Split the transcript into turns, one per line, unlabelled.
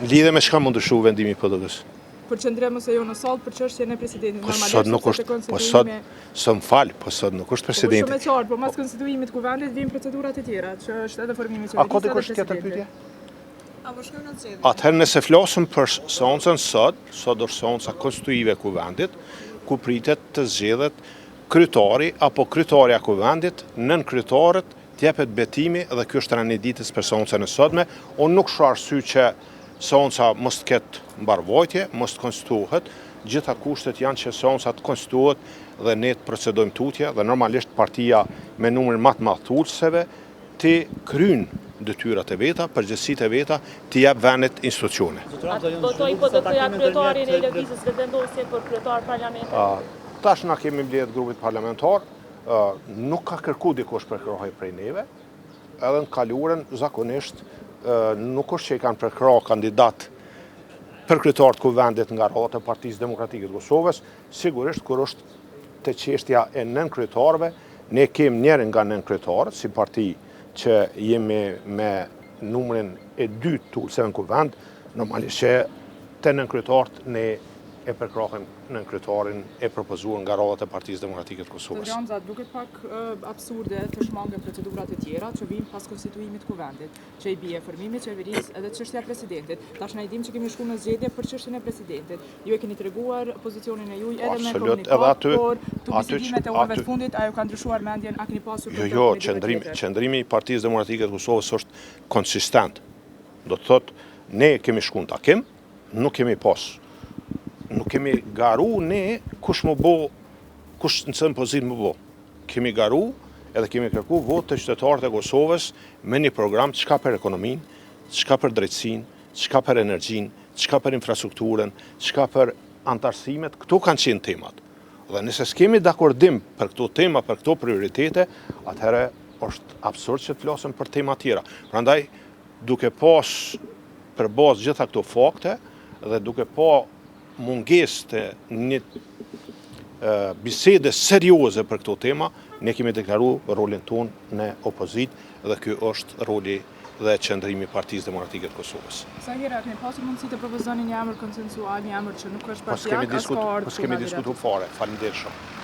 Lidhe me çka mund të ndryshu vendimi i PD-s?
Për qëndrim ose jo në sallë për çështjen e presidentit.
Po sot nuk është, po sot nuk është presidenti.
Po shumë e qartë, po mas konstituimit të kuvendit vijnë procedurat e tjera, që është edhe formimi i
qeverisë. A ka dikush tjetër pyetje?
Atëherë
Atëherë nëse flasim për seancën sot është seanca konstituive e kuvendit, ku pritet të zgjedhet kryetari apo kryetaria e kuvendit, nën kryetarët t'jepet betimi dhe ky është rani ditës për seancën e sotme. Unë nuk shoh arsye që seanca mos të ketë mbarvajtje, mos të konstituohet, gjitha kushtet janë që seanca të konstituohet dhe ne të procedojmë tutje dhe normalisht partia me numrin më të madh të ulëseve të kryjnë detyrat e veta, përgjegjësitë e veta, të jap vendit institucione.
Votoi PD-ja kryetarin e lëvizjes vendosje për kryetar parlamentit.
Tash na kemi mbledh grupit parlamentar, nuk ka kërku dikush për kërkoj prej neve, edhe në kaluarën zakonisht nuk është që i kanë përkra kandidat për kryetar të kuvendit nga rrota e Partisë Demokratike të Kosovës, sigurisht kur është te çështja e nën kryetarëve, ne kemi njërin nga nën kryetarët si parti që jemi me numrin e dytë të ulëseve në kuvend, normalisht që te nën kryetarët ne e përkrahim nën kryetarin e propozuar nga rrota e Partisë Demokratike të Kosovës.
Zot duket pak absurde të shmangen procedurat e tjera që vijnë pas konstituimit të kuvendit, që i bie formimi i qeverisë edhe çështja e presidentit. Tash na i dim që kemi shkuar në zgjedhje për çështjen e presidentit. Ju e keni treguar pozicionin e juaj edhe me komunikat, por bisedimet e orëve të fundit ajo ka ndryshuar mendjen, a keni pasur
Jo, qëndrimi i Partisë Demokratike të Kosovës është konsistent. Do të thotë ne kemi shkuar në takim, nuk kemi garu ne kush në cënë pozitë më bo. Kemi garu edhe kemi kërku votë të qytetarët e Kosovës me një program çka për ekonominë, çka për drejtësinë, çka për energjinë, çka për infrastrukturën, çka për antarësimet, këto kanë qenë temat. Dhe nëse s'kemi dakordim për këto tema, për këto prioritete, atëherë është absurd që të flasim për tema tjera. Prandaj, duke pas për bazë gjitha këto fakte dhe duke pa mungesë të një bisede serioze për këto tema, ne kemi deklaru rolin tonë në opozitë dhe ky është roli dhe qëndrimi i Partisë Demokratike të Kosovës.
Sa herë keni pasur mundësi të propozoni një emër konsensual, një emër që nuk është partiak, as ka ardhur.
Kemi diskutuar fare. Faleminderit shumë.